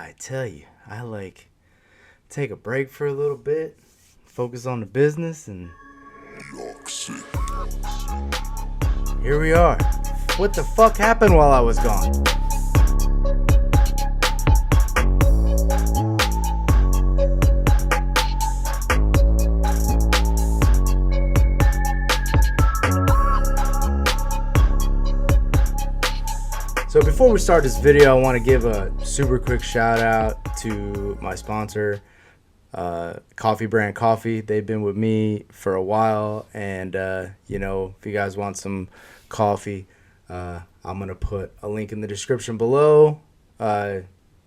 I tell you, I take a break for a little bit, focus on the business, and here we are. What the fuck happened while I was gone? So before we start this video, I want to give a super quick shout out to my sponsor, Coffee Brand Coffee. They've been with me for a while, and if you guys want some coffee, I'm gonna put a link in the description below.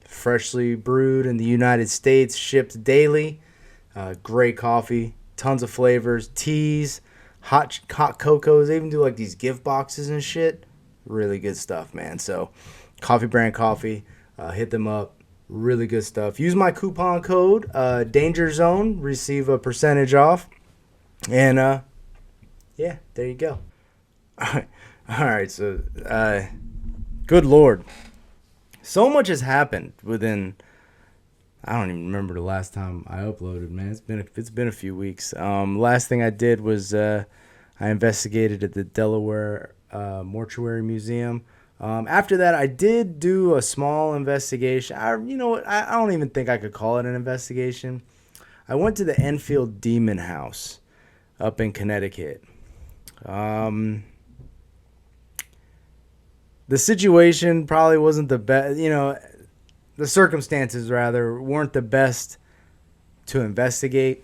Freshly brewed in the United States, shipped daily. Great coffee, tons of flavors, teas, hot cocos. They even do like these gift boxes and shit. Really good stuff, man. So Coffee Brand Coffee, hit them up. Really good stuff. Use my coupon code Danger Zone, receive a percentage off. And yeah, there you go. All right, so good Lord, so much has happened within, I don't even remember the last time I uploaded, man. It's been a few weeks. Last thing I did was I investigated at the Delaware Mortuary Museum. After that, I did do a small investigation. I don't even think I could call it an investigation. I went to the Enfield Demon House up in Connecticut. The situation probably wasn't the best. The circumstances rather weren't the best to investigate.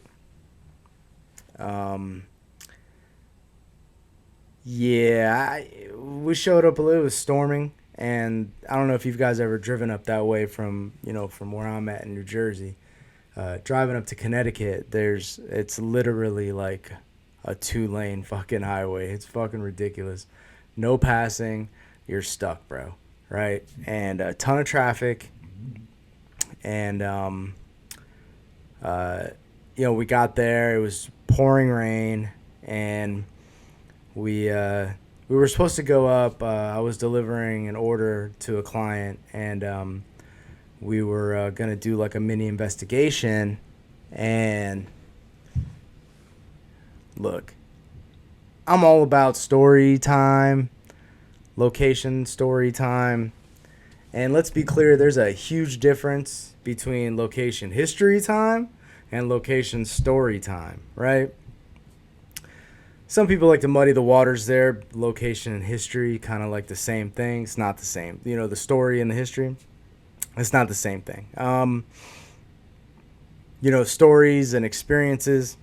We showed up. It was storming, and I don't know if you guys ever driven up that way from where I'm at in New Jersey. Driving up to Connecticut, it's literally like a 2-lane fucking highway. It's fucking ridiculous. No passing, you're stuck, bro. Right? And a ton of traffic. And we got there. It was pouring rain, and we were supposed to go up. I was delivering an order to a client, and we were going to do like a mini investigation. And look, I'm all about story time, location story time. And let's be clear, there's a huge difference between location history time and location story time, right? Some people like to muddy the waters there. Location and history, kind of like the same thing. It's not the same. The story and the history, it's not the same thing. Stories and experiences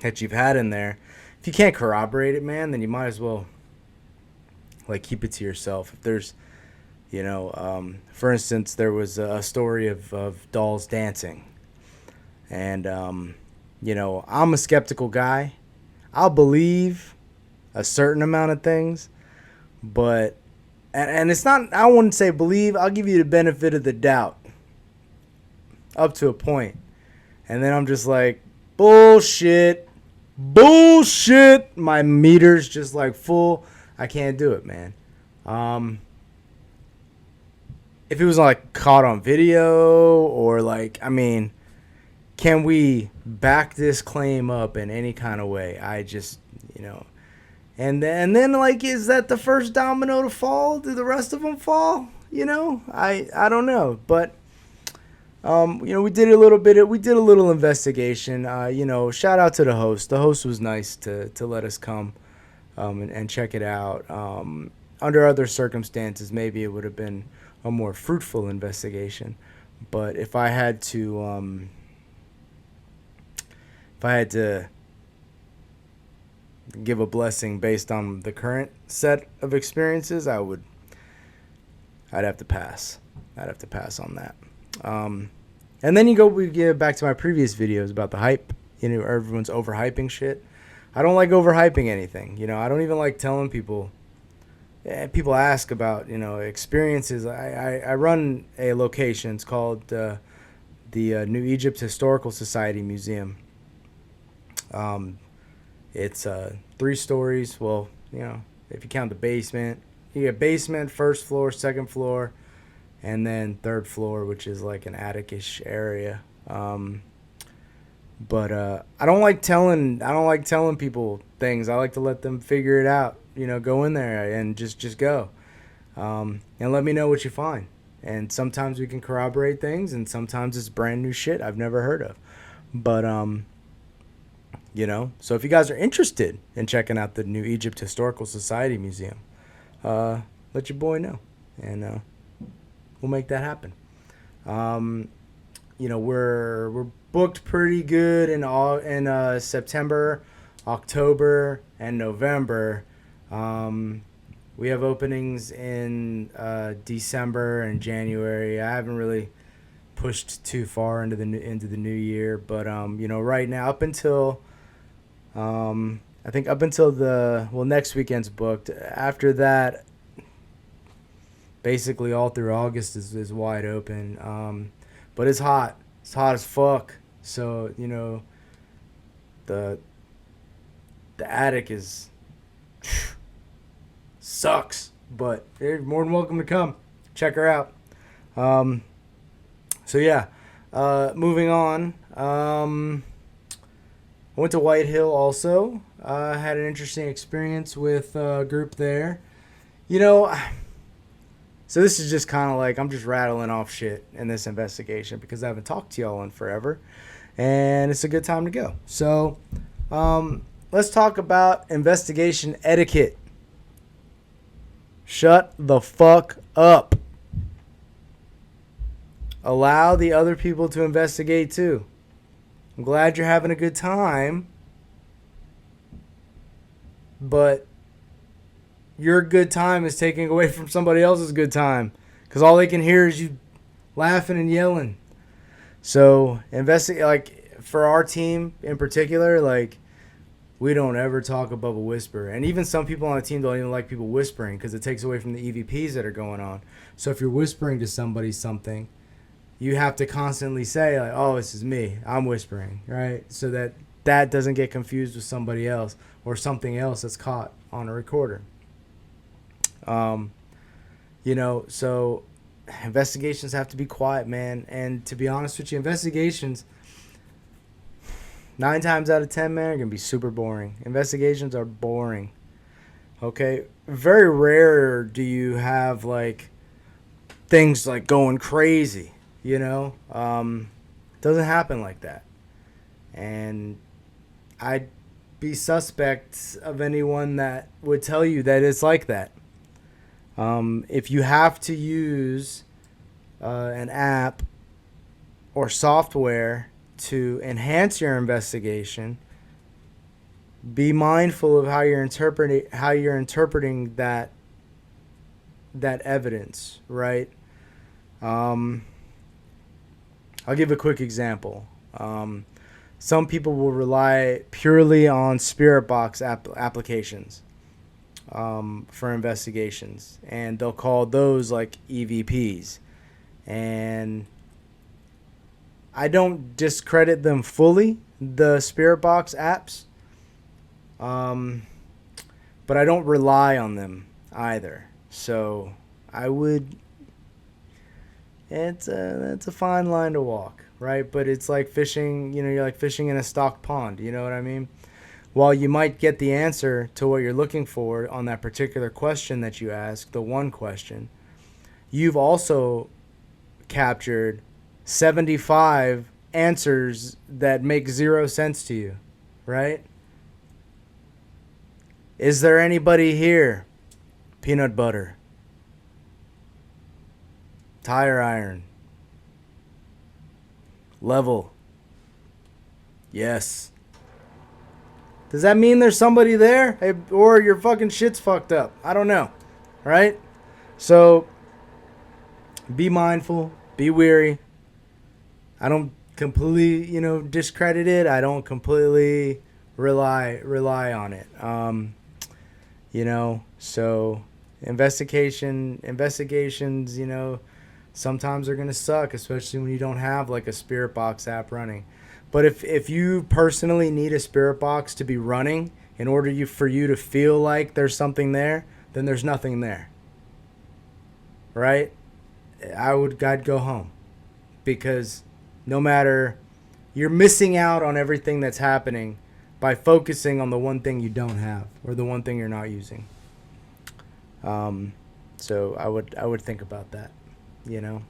that you've had in there, if you can't corroborate it, man, then you might as well keep it to yourself. If there's, for instance, there was a story of dolls dancing. And, I'm a skeptical guy. I'll believe a certain amount of things, but, and it's not, I wouldn't say believe, I'll give you the benefit of the doubt up to a point. And then I'm just like, bullshit. My meter's just like full. I can't do it, man. If it was like caught on video or can we back this claim up in any kind of way? I just, and then is that the first domino to fall? Do the rest of them fall? I don't know, but we did a little investigation. Shout out to the host. The host was nice to let us come and check it out. Under other circumstances, maybe it would have been a more fruitful investigation. But if I had to give a blessing based on the current set of experiences, I'd have to pass. I'd have to pass on that. And then we get back to my previous videos about the hype. Everyone's overhyping shit. I don't like overhyping anything. I don't even like telling people. People ask about, experiences. I run a location. It's called the New Egypt Historical Society Museum. It's 3 stories. Well, if you count the basement, you get basement, first floor, second floor, and then third floor, which is like an attic-ish area. But I don't like telling people things. I like to let them figure it out. Go in there and just go, and let me know what you find. And sometimes we can corroborate things, and sometimes it's brand new shit I've never heard of. But so if you guys are interested in checking out the New Egypt Historical Society Museum, let your boy know, and we'll make that happen. We're booked pretty good in September, October, and November. We have openings in December and January. I haven't really pushed too far into the new year, but right now up until I think up until next weekend's booked. After that, basically all through August is wide open. But it's hot. It's hot as fuck. So the attic is sucks, but you're more than welcome to come check her out. So yeah, moving on. I went to White Hill also. Had an interesting experience with a group there. So this is just kind of like I'm just rattling off shit in this investigation because I haven't talked to y'all in forever, and it's a good time to go. So let's talk about investigation etiquette. Shut the fuck up. Allow the other people to investigate too. I'm glad you're having a good time, but your good time is taking away from somebody else's good time because all they can hear is you laughing and yelling. So like for our team in particular, like we don't ever talk above a whisper, and even some people on the team don't even like people whispering because it takes away from the EVPs that are going on. So if you're whispering to somebody something, you have to constantly say like, "Oh, this is me. I'm whispering," right? So that doesn't get confused with somebody else or something else that's caught on a recorder. So investigations have to be quiet, man. And to be honest with you, investigations 9 times out of 10, man, are gonna be super boring. Investigations are boring. Okay, very rare do you have like things like going crazy. Doesn't happen like that. And I'd be suspect of anyone that would tell you that it's like that. If you have to use an app or software to enhance your investigation, be mindful of how you're interpreting that evidence, right? I'll give a quick example. Some people will rely purely on spirit box applications for investigations, and they'll call those like EVPs. And I don't discredit them fully, the spirit box apps, but I don't rely on them either. So I would. It's a fine line to walk, right? But it's like fishing. You're like fishing in a stocked pond. You know what I mean? While you might get the answer to what you're looking for on that particular question that you ask, the one question, you've also captured 75 answers that make zero sense to you, right? Is there anybody here? Peanut butter. Tire iron. Level. Yes. Does that mean there's somebody there? Hey, or your fucking shit's fucked up? I don't know. Right? So, be mindful. Be wary. I don't completely, discredit it. I don't completely rely on it. So investigations, sometimes they're going to suck, especially when you don't have like a spirit box app running. But if you personally need a spirit box to be running in order for you to feel like there's something there, then there's nothing there. Right? I'd go home, because no matter, you're missing out on everything that's happening by focusing on the one thing you don't have, or the one thing you're not using. Um, so I would think about that, you know.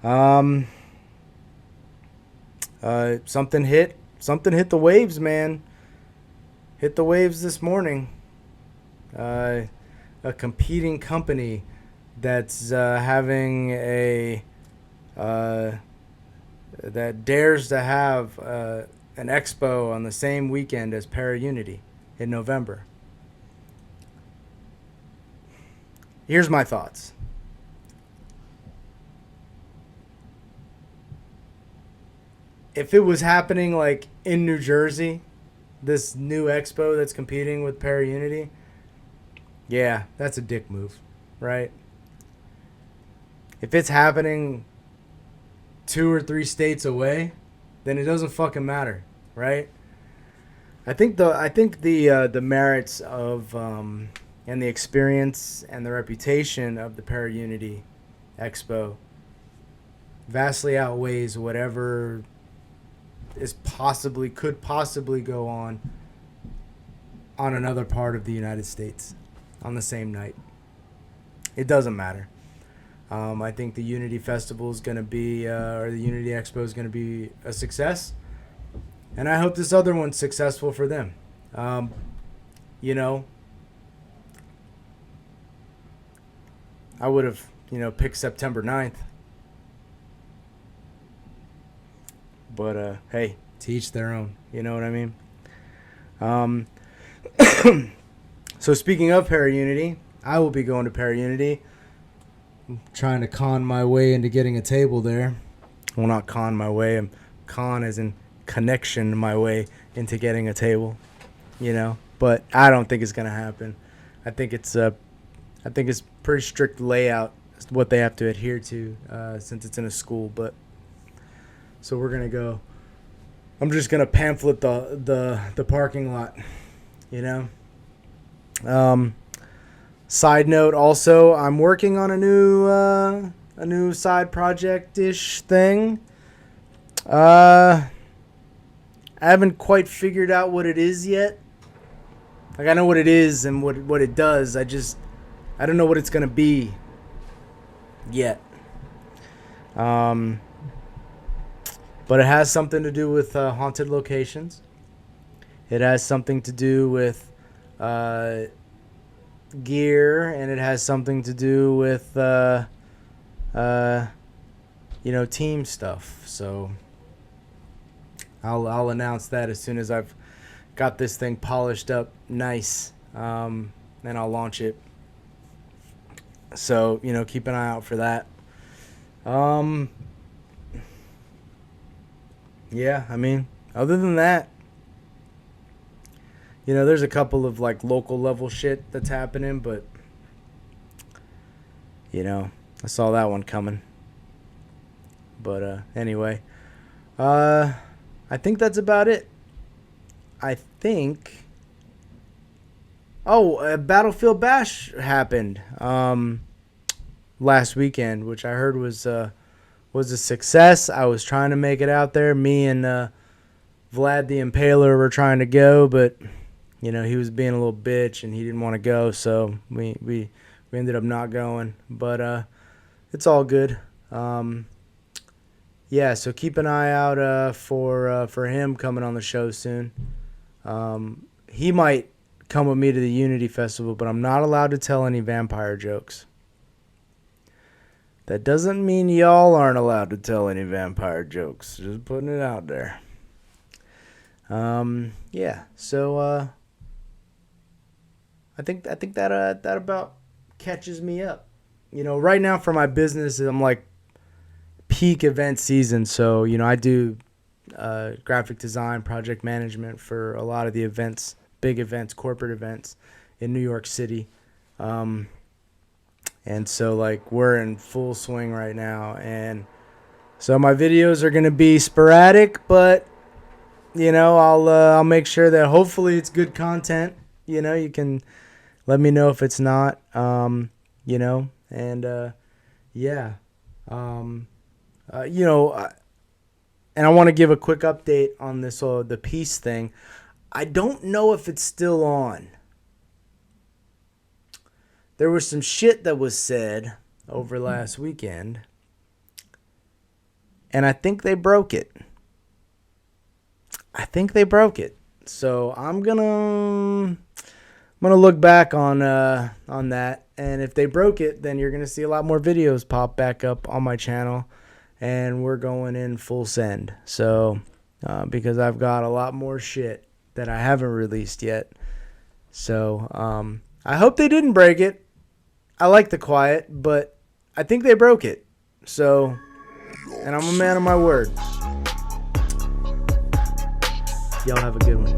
Um, something hit the waves, man. Hit the waves this morning. Uh, a competing company that's having a uh, that dares to have an expo on the same weekend as Para-Unity in November. Here's my thoughts. If it was happening like in New Jersey, this new expo that's competing with Para-Unity, yeah, that's a dick move, right? If it's happening 2 or 3 states away, then it doesn't fucking matter, right? I think the merits of and the experience and the reputation of the Para-Unity Expo vastly outweighs whatever could possibly go on another part of the United States on the same night. It doesn't matter. I think the Unity Festival is going to be, or the Unity Expo is going to be a success. And I hope this other one's successful for them. You know, I would have, picked September 9th. But, hey, to each their own. You know what I mean? So speaking of Para-Unity, I will be going to Para-Unity. I'm trying to con my way into getting a table there. Well, not con my way. I'm con as in connection my way into getting a table. But I don't think it's gonna happen. I think it's pretty strict layout, what they have to adhere to, since it's in a school. But so we're gonna go. I'm just gonna pamphlet the parking lot. Side note, also, I'm working on a new side project-ish thing. I haven't quite figured out what it is yet. Like, I know what it is and what it does. I don't know what it's gonna be yet. But it has something to do with haunted locations. It has something to do with gear, and it has something to do with team stuff. So I'll announce that as soon as I've got this thing polished up nice, and I'll launch it. So keep an eye out for that. Yeah, I mean, other than that, there's a couple of like local level shit that's happening, but I saw that one coming. But anyway, I think that's about it. I think. Oh, Battlefield Bash happened last weekend, which I heard was a success. I was trying to make it out there. Me and Vlad the Impaler were trying to go, but he was being a little bitch and he didn't want to go, so we ended up not going. But it's all good. Yeah, so keep an eye out for him coming on the show soon. He might come with me to the Unity Festival, but I'm not allowed to tell any vampire jokes. That doesn't mean y'all aren't allowed to tell any vampire jokes. Just putting it out there. Yeah, so I think that about catches me up. Right now for my business, I'm like peak event season. So, I do graphic design, project management for a lot of the events, big events, corporate events in New York City. And so, like, we're in full swing right now. And so my videos are going to be sporadic, but, I'll make sure that hopefully it's good content. You can let me know if it's not, and yeah. You know, and I want to give a quick update on this the peace thing. I don't know if it's still on. There was some shit that was said over last weekend, and I think they broke it. So I'm gonna look back on that, and if they broke it, then you're gonna see a lot more videos pop back up on my channel, and we're going in full send. So because I've got a lot more shit that I haven't released yet. So I hope they didn't break it. I like the quiet, but I think they broke it. So, and I'm a man of my word. Y'all have a good one.